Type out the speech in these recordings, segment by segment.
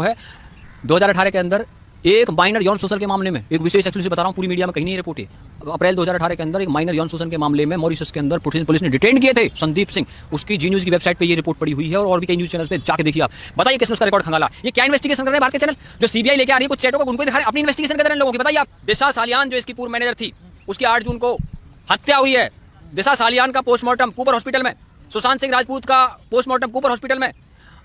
है 2018 के अंदर एक माइनर यौन शोषण के मामले में, एक विशेष एक्सक्लूसिव बता रहा हूँ, पूरी मीडिया में कहीं नहीं रिपोर्ट है, अप्रैल 2018 के अंदर एक माइनर यौन शोषण के मामले में मॉरिशस के अंदर पुलिस ने डिटेन किए थे संदीप सिंह। उसकी जी न्यूज़ की वेबसाइट पे ये रिपोर्ट पड़ी हुई है और भी कई न्यूज़ चैनल पे जाके देखिए आप। बताइए किसने उसका रिकॉर्ड खंगाला? ये क्या इन्वेस्टिगेशन कर रहे हैं भारतीय चैनल? जो सीबीआई लेके आ रही है कुछ चैटों को, उनको दिखा रहे, अपनी इन्वेस्टिगेशन कर रहे हैं लोगों की। बताइए आप। दिशा सालियान जो इसकी पूर्व मैनेजर थी, उसकी 8 जून को हत्या हुई है। दिशा सालियान का पोस्टमार्टम कूपर हॉस्पिटल में, सुशांत सिंह राजपूत का पोस्टमार्टम कूपर हॉस्पिटल में,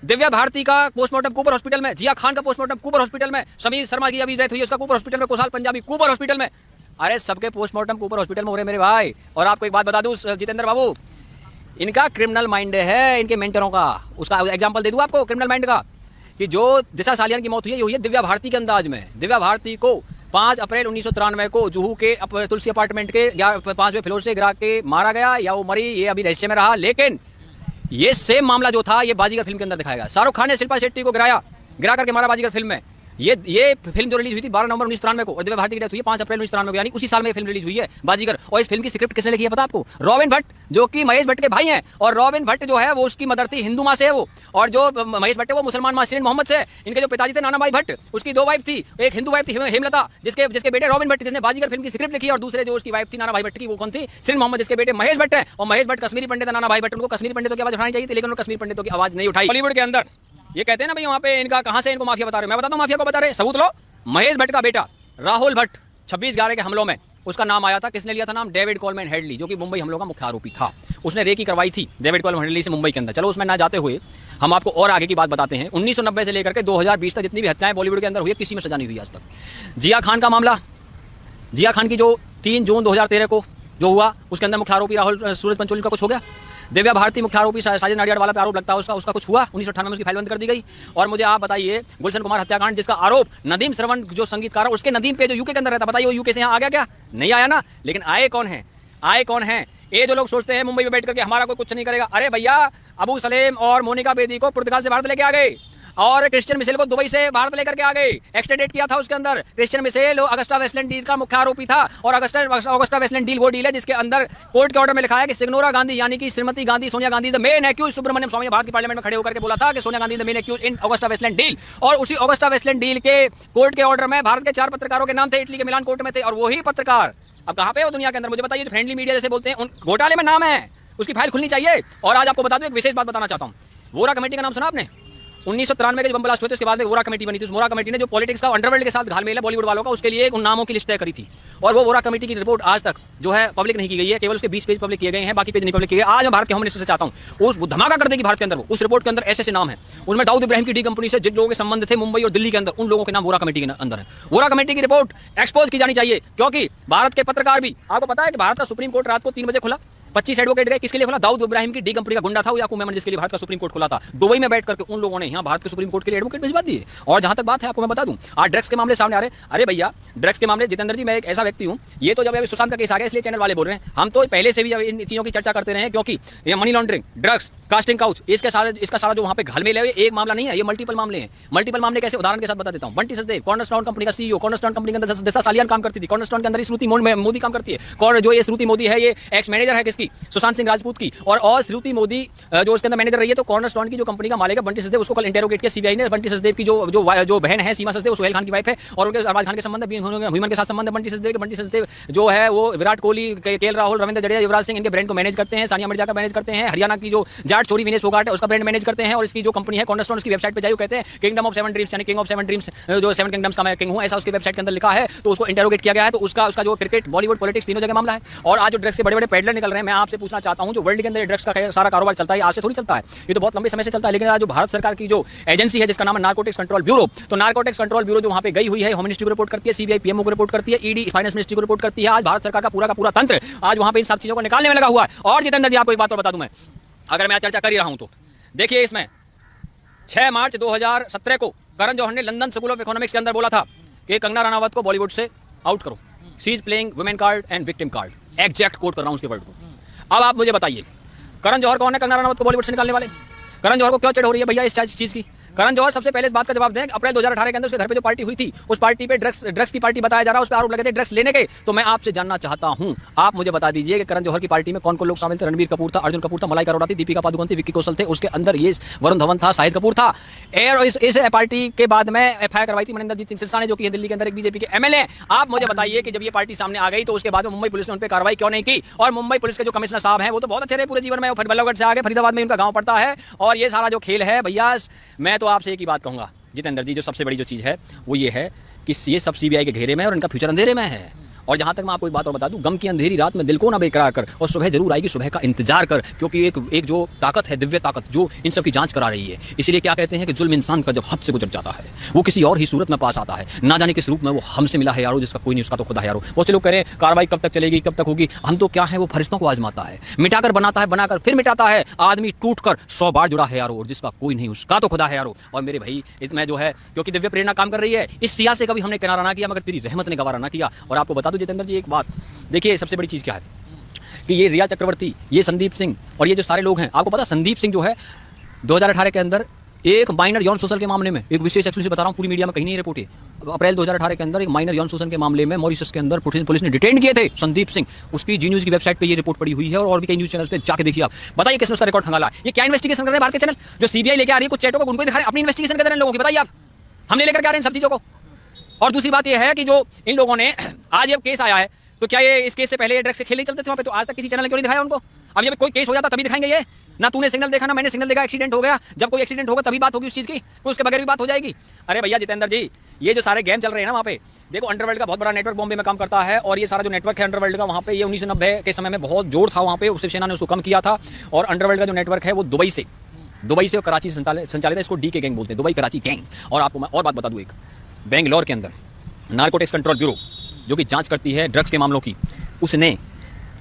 दिव्या भारती का पोस्टमार्टम कूपर हॉस्पिटल में, जिया खान का पोस्टमार्टम कूपर हॉस्पिटल में, समीर शर्मा की अभी डेथ हुई है उसका कूपर हॉस्पिटल में, कुशाल पंजाबी कूपर हॉस्पिटल में। अरे सबके पोस्टमार्टम कूपर हॉस्पिटल में हो रहे मेरे भाई। और आपको एक बात बता दूं जितेंद्र बाबू, इनका क्रिमिनल माइंड है, इनके मेंटरों का। उसका एग्जांपल दे दूं आपको क्रिमिनल माइंड का, कि जो दिशा सालियान की मौत हुई है ये हुई है दिव्या भारती के अंदाज में। दिव्या भारती को 5 अप्रैल 1993 को जुहू के तुलसी अपार्टमेंट के 5वें फ्लोर से गिरा के मारा गया, या वो मरी ये अभी रहस्य में रहा। लेकिन ये सेम मामला जो था ये बाजीगर फिल्म के अंदर दिखाया गया। शाहरुख खान ने शिल्पा शेट्टी को गिरा करके मारा बाजीगर फिल्म में। ये फिल्म जो रिलीज हुई थी 12 नवंबर 1993 को, और दिव्या भारती की डेथ हुई है 5 अप्रैल 1993 को, यानी उसी साल में ये फिल्म रिलीज हुई है बाजीगर। और इस फिल्म की स्क्रिप्ट किसने लिखी है पता आपको? रॉबिन भट्ट, जो कि महेश भट्ट के भाई हैं। और रॉबिन भट्ट जो है वो उसकी मदर थी, हिंदू माँ से है वो, और जो महेश भट्ट है वो मुसलमान माँ शिरीन मोहम्मद से है। इनके जो पिताजी थे नाना भाई भट्ट, उसकी 2 वाइफ थी, एक हिंदू वाइफ थी हेमलता, जिसके बेटे रॉबिन भट्ट जिसने बाजीगर फिल्म की स्क्रिप्ट लिखी, और दूसरे जो उसकी वाइफ थी नाना भाई भट्ट की, वो कौन थी? शिरीन मोहम्मद, जिसके बेटे महेश भट्ट है। और महेश भट्ट कश्मीरी पंडित है, नाना भाई भट्ट। उनको कश्मीरी पंडितों की आवाज उठानी चाहिए थी, लेकिन उन्होंने कश्मीरी पंडितों की आवाज नहीं उठाई। बॉलीवुड के अंदर ये कहते हैं ना भाई वहाँ पे इनका कहाँ से इनको माफिया बता रहे हो? मैं बताता हूँ माफिया को बता रहे, सबूत लो। महेश भट्ट का बेटा राहुल भट्ट 26/11 के हमलों में उसका नाम आया था। किसने लिया था नाम? डेविड कोलमैन हेडली, जो कि मुंबई हमलों का मुख्य आरोपी था। उसने रेकी करवाई थी डेविड कोलमैन हेडली से मुंबई के अंदर। चलो उसमें ना जाते हुए हम आपको और आगे की बात बताते हैं। 1990 से लेकर के 2020 तक जितनी भी हत्याएं बॉलीवुड के अंदर हुई है, किसी में सजा नहीं हुई आज तक। जिया खान का मामला, जिया खान की जो 3 जून 2013 को जो हुआ, उसके अंदर मुख्य आरोपी राहुल सूरज पंचोली का कुछ हो गया। दिव्या भारती मुख्य आरोपी साजिद नाडियाडवाला पे आरोप लगता है उसका कुछ हुआ। 1998 में उसकी फाइल बंद कर दी गई। और मुझे आप बताइए गुलशन कुमार हत्याकांड जिसका आरोप नदीम श्रवण जो संगीतकार है उसके नदीम पे जो यूके के अंदर रहता, बताइए वो यूके से यहाँ आ गया क्या? नहीं आया ना। लेकिन आए कौन है? ये जो लोग सोचते हैं मुंबई में बैठ करके हमारा कोई कुछ नहीं करेगा, अरे भैया अबू सलेम और मोनिका बेदी को पुर्तगाल से भारत लेके आ गए, और क्रिश्चियन मिशेल को दुबई से भारत लेकर के आ गए, एक्सट्रेडिट किया था उसके अंदर। Christian Michel Agusta Westland deal का मुख्य आरोपी था, और अगस्टा वेस्टलैंड डील वो डील है जिसके अंदर कोर्ट के ऑर्डर में लिखा है कि सिग्नोरा गांधी यानी कि श्रीमती Gandhi Sonia Gandhi the main accuse. Subramanian Swamy Bharat की पार्लियामेंट में खड़े होकर के बोला था कि Sonia Gandhi the main accuse in Agusta Westland deal. और उसी अगस्टा वेस्टलैंड डील के कोर्ट के ऑर्डर में भारत के 4 पत्रकारों के नाम थे, इटली के मिलान कोर्ट में थे। और वही पत्रकार अब कहाँ पे हो दुनिया के अंदर? मुझे बताइए। फ्रेंडली मीडिया जैसे बोलते हैं, उन घोटाले में नाम है, उसकी फाइल खुलनी चाहिए। और आज आपको बता दूं एक विशेष बात बताना चाहता हूँ। वोरा कमेटी का नाम सुना आपने? 1993 के जब बम ब्लास्ट हुए थे उसके बाद में वोरा कमेटी बनी थी। उस वोरा कमेटी ने जो पॉलिटिक्स का अंडरवर्ल्ड के साथ घालमेल है बॉलीवुड वालों का, उसके लिए उन नामों की लिस्ट तय करी थी। और वो वोरा कमेटी की रिपोर्ट आज तक जो है पब्लिक नहीं की गई है, केवल उसके 20 पेज पब्लिक किए गए हैं, बाकी पेज नहीं पब्लिक किए गए। आज मैं भारत के होम मिनिस्टर से चाहता हूँ उस धमाका कर देगी भारत के अंदर। वो उस रिपोर्ट के अंदर ऐसे नाम है, उसमें दाऊद इब्राहिम की डी कंपनी से जिन लोगों के संबंध थे मुंबई और दिल्ली के अंदर, उन लोगों के नाम वोरा कमेटी के अंदर है। वोरा कमेटी की रिपोर्ट एक्सपोज की जानी चाहिए, क्योंकि भारत के पत्रकार भी, आपको पता है कि भारत का सुप्रीम कोर्ट रात को 3 बजे खुला। 25 एडवोकेट गए, किसके लिए खुला? दाऊद इब्राहिम की डी कंपनी का गुंडा था वो याकूब मेमन, जिसके लिए भारत का सुप्रीम कोर्ट खुला था। दुबई में बैठ करके उन लोगों ने यहाँ भारत के सुप्रीम कोर्ट के लिए एडवोकेट भिजवा दिए। और जहां तक बात है आपको मैं बता दूं, आज ड्रग्स के मामले सामने आ रहे हैं। अरे भैया ड्रग्स के मामले, जितेंद्र जी मैं एक ऐसा व्यक्ति हूं, ये तो जब अभी सुशांत का केस आ गया इसलिए चैनल वाले बोल रहे हैं, हम तो पहले से भी इन चीजों की चर्चा करते रहे हैं, क्योंकि ये money laundering, drugs, casting couch, इसका सारा जो वहाँ पे घालमेल है, एक मामला नहीं है, ये मल्टीपल मामले हैं। मल्टीपल मामले कैसे? उदाहरण के साथ बता देता हूँ। बंटी सचदेव कॉर्नरस्टोन कंपनी का सीईओ, कॉर्नरस्टोन कंपनी के अंदर दिशा सालियान काम करती थी, कॉर्नरस्टोन के अंदर श्रुति मोदी काम करती है। जो ये श्रुति मोदी है ये एक्स मैनेजर है किसकी? सुशांत सिंह राजपूत की। और श्रुति मोदी जो उसके अंदर मैनेजर रही है, तो कॉर्नरस्टोन की जो कंपनी का मालिक है बंटी सचदेव, उसको कल इंटेरोगेट किया सीबीआई ने। बंटी सचदेव की जो बहन है सीमा सचदेव, सुहेल खान की वाइफ है, और उनके अरबाज खान के संबंध ह्यूमन के साथ संबंध है बंटी सचदेव के। बंटी सचदेव जो है वो विराट कोहली, केएल राहुल, रविंद्र जडेजा, युवराज सिंह, इनके ब्रांड को मैनेज करते हैं। सानिया मिर्जा का मैनेज करते हैं। हरियाणा की जो जाट छोरी विनेश फोगाट है उसका ब्रांड मैनेज करते हैं। और इसकी जो कंपनी है कॉर्नरस्टोन, उसकी वेबसाइट पे जाइए, कहते हैं किंगडम ऑफ 7 ड्रीम्स, यानी किंग ऑफ 7 ड्रीम्स, जो 7 किंगडम्स का मैं किंग हूं, ऐसा उसकी वेबसाइट के अंदर लिखा है। तो उसको इंटेरोगेट किया गया है। तो उसका जो क्रिकेट, बॉलीवुड, पॉलिटिक्स तीनों जगह मामला है। और आज जो ड्रग्स के बड़े-बड़े पेडलर निकल रहे हैं, मैं आपसे पूछना चाहता हूं, जो वर्ल्ड के अंदर ड्रग्स का सारा कारोबार चलता है, आज से थोड़ी चलता है, ये तो बहुत लंबे समय से चलता है। लेकिन आज जो भारत सरकार की जो एजेंसी है जिसका नाम है नारकोटिक्स कंट्रोल ब्यूरो, तो नारकोटिक्स कंट्रोल ब्यूरो जो वहां पे गई हुई है, होम मिनिस्ट्री को रिपोर्ट करती है, सीबीआई पीएमओ को रिपोर्ट करती है, ईडी फाइनेंस मिनिस्ट्री को रिपोर्ट करती है। आज भारत सरकार का पूरा तंत्र आज वहां पे इन सब चीजों को निकालने में लगा हुआ है। और जितेंद्र जी आपको एक बात और बता दूं, मैं अगर मैं चर्चा कर ही रहा हूं तो देखिए, इसमें 6 मार्च 2017 को करण जौहर ने लंदन स्कूल ऑफ इकोनॉमिक्स के अंदर बोला था कि कंगना रनावत को बॉलीवुड से आउट करो, she is playing women card and victim card. Exact quote कर रहा हूं उसके वर्ड को। अब आप मुझे बताइए करण जौहर कौन है कंगना रनावत को बॉलीवुड से निकालने वाले? करण जौहर को क्यों चिढ़ हो रही है भैया इस चीज की? करण जौहर सबसे पहले इस बात का जवाब दें कि अप्रैल 2018 के अंदर उसके घर पे जो पार्टी हुई थी, उस पार्टी पे ड्रग्स की पार्टी बताया जा रहा है, उस पर आरोप लगे थे ड्रग्स लेने के। तो मैं आपसे जानना चाहता हूं, आप मुझे बता दीजिए कि करण जौहर की पार्टी में कौन कौन लोग शामिल थे। रणबीर कपूर था, अर्जुन कपूर था, मलाइका अरोड़ा थी, दीपिका पादुकोण थी, विक्की कौशल थे, उसके अंदर ये वरुण धवन था, शाहिद कपूर था। इस पार्टी के बाद में एफआईआर करवाई थी मनिंदरजीत सिंह सिरसा ने, जो कि दिल्ली के अंदर एक बीजेपी के एमएलए। आप मुझे बताइए कि जब ये पार्टी सामने आ गई तो उसके बाद में मुंबई पुलिस ने उन पर कार्रवाई क्यों नहीं की। और मुंबई पुलिस के जो कमिश्नर साहब हैं वो तो बहुत अच्छे रहे पूरे जीवन में, बल्लभगढ़ से आगे फरीदाबाद में उनका गांव पड़ता है। और ये सारा जो खेल है भैया, मैं तो आपसे एक ही बात कहूंगा जितेंद्र जी, जो सबसे बड़ी जो चीज़ है वो ये है कि ये सब सीबीआई के घेरे में और इनका फ्यूचर अंधेरे में है। और जहां तक मैं आपको एक बात और बता दूं, गम की अंधेरी रात में दिल को ना बेकरार कर, और सुबह जरूर आएगी, सुबह का इंतजार कर, क्योंकि एक जो ताकत है, दिव्य ताकत, जो इन सब की जांच करा रही है। इसीलिए क्या कहते हैं कि जुल्म इंसान का जब हद से गुजर जाता है वो किसी और ही सूरत में पास आता है, ना जाने किस रूप में वो हमसे मिला है यारो, जिसका कोई नहीं, उसका तो खुदा है यारो। बहुत से लोग कह रहे हैं कार्रवाई कब तक चलेगी, कब तक होगी। हम तो क्या है, वो फरिश्तों को आजमाता है, मिटाकर बनाता है, बनाकर फिर मिटाता है। आदमी टूट कर 100 बार जुड़ा है यारो, और जिसका कोई नहीं उसका तो खुदा है यारो। और मेरे भाई, इसमें जो है, क्योंकि दिव्य प्रेरणा काम कर रही है, इस सिया से कभी हमने किनारा ना किया, मगर तेरी रहमत ने गवारा ना किया। और आपको बता दूं जितेंद्र जी एक बात, देखिए सबसे बड़ी चीज़ क्या है कि ये रिया चक्रवर्ती, ये संदीप सिंह और ये जो सारे लोग हैं, आपको पता संदीप सिंह जो है 2018 के अंदर एक माइनर यौन शोषण के मामले में, एक विशेष एक्सक्लूसिव बता रहा हूँ, पूरी मीडिया में कहीं नहीं रिपोर्ट है। अप्रैल 2018 के अंदर एक माइनर यौन शोषण के मामले में मॉरिशस के अंदर पुलिस ने डिटेन किए थे संदीप सिंह। उसकी जी न्यूज़ की वेबसाइट पे ये रिपोर्ट पड़ी हुई है, और भी कई न्यूज़ चैनल पे जाके देखिए आप। बताइए किसने उसका रिकॉर्ड खंगाला। ये क्या इन्वेस्टिगेशन कर रहे हैं भारतीय चैनल, जो सीबीआई लेके आ रही है कुछ चैटों को, उनको दिखा रहे हैं, अपनी इन्वेस्टिगेशन कर रहे हैं लोगों की। बताइए आप, हमने लेकर के आ रहे हैं सब चीज़ों को। और दूसरी बात यह है कि जो इन लोगों ने आज ये केस आया है, तो क्या ये इस केस से पहले ड्रग्स के खेल नहीं चलते थे वहाँ पे? तो आज तक किसी चैनल ने क्यों नहीं दिखाया उनको? अब जब कोई केस हो जाता तभी दिखाएंगे ये। ना तूने सिग्नल देखा, ना मैंने सिग्नल देखा, एक्सीडेंट हो गया। जब कोई एक्सीडेंट होगा तभी बात होगी उस चीज़ की, तो उसके बगैर भी बात हो जाएगी। अरे भैया जितेंद्र जी, ये जो सारे गेम चल रहे हैं ना वहाँ पे, देखो अंडरवर्ल्ड का बहुत बड़ा नेटवर्क बॉम्बे में काम करता है, और ये सारा जो नेटवर्क है अंडरवर्ल्ड का, वहाँ पे ये 1990 के समय में बहुत जोर था वहाँ पे, शिवसेना ने उसको कम किया था। और अंडरवर्ल्ड का जो नेटवर्क है वो दुबई से और कराची से संचालित है। इसको डी के गैंग बोलते हैं, दुबई कराची गैंग। और आपको मैं और बात बता दूँ, एक बेंगलोर के अंदर नार्कोटिक्स कंट्रोल ब्यूरो, जो कि जांच करती है ड्रग्स के मामलों की, उसने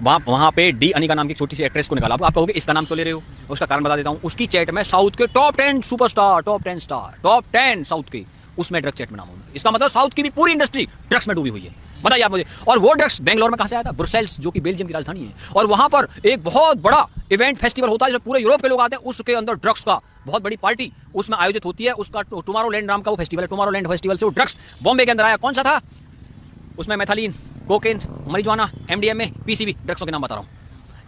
वहाँ पे डी अनिका नाम की छोटी सी एक्ट्रेस को निकाला। आप कहोगे इसका नाम क्यों ले रहे हो, उसका कारण बता देता हूँ। उसकी चैट में साउथ के टॉप 10 सुपरस्टार, टॉप 10 साउथ के, उसमें ड्रग चैट में नाम होना। इसका मतलब साउथ की भी पूरी इंडस्ट्री ड्रग्स में डूबी हुई है। बताइए आप मुझे। और वो ड्रग्स बेंगलोर में कहाँ से आया था? ब्रुसेल्स, जो कि बेल्जियम की राजधानी है। और वहाँ पर एक बहुत बड़ा इवेंट फेस्टिवल होता है जिसमें पूरे यूरोप के लोग आते हैं, उसके अंदर ड्रग्स का बहुत बड़ी पार्टी उसमें आयोजित होती है। उसका टुमारोलैंड नाम का वो फेस्टिवल है। टुमारोलैंड फेस्टिवल से वो ड्रग्स बॉम्बे के अंदर आया। कौन सा था? उसमें मेथालीन, कोकेन, marijuana, MDMA, PCB ड्रग्सों के नाम बता रहा हूँ,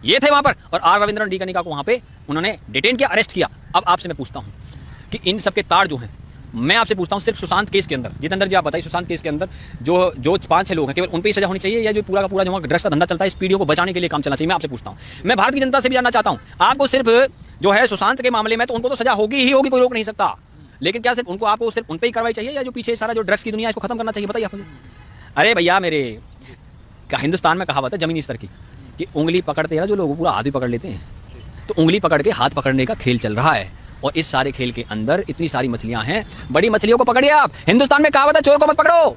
ये थे वहाँ पर। और आर रविंद्रन डी कनिका को वहाँ पे उन्होंने डिटेन किया, अरेस्ट किया। अब आपसे मैं पूछता हूँ कि इन सबके तार जो हैं, मैं आपसे पूछता हूँ, सिर्फ सुशांत केस के अंदर, जितेंद्र जी आप बताइए, सुशांत केस के अंदर जो 5-6 लोग हैं, केवल उन पर ही सजा होनी चाहिए, या जो पूरा का पूरा जो ड्रग्स का धंधा चलता है, इस पीढ़ियों को बचाने के लिए काम चलना चाहिए? मैं आपसे पूछता हूँ। मैं भारत की जनता से भी जानना चाहता हूँ, आपको सिर्फ जो है सुशांत के मामले में तो उनको तो सजा होगी ही होगी, कोई रोक नहीं सकता, लेकिन क्या सिर्फ उनको, आपको सिर्फ उन पर ही कार्रवाई चाहिए, या जो पीछे सारा जो ड्रग्स की दुनिया इसको खत्म करना चाहिए? बताइए आप मुझे। अरे भैया मेरे, हिंदुस्तान में कहावत है जमीनी स्तर की, कि उंगली पकड़ते हैं ना जो लोग, पूरा हाथ भी पकड़ लेते हैं। तो उंगली पकड़ के हाथ पकड़ने का खेल चल रहा है, और इस सारे खेल के अंदर इतनी सारी मछलियां हैं। बड़ी मछलियों को पकड़िए आप। हिंदुस्तान में कहावत है चोर को मत पकड़ो।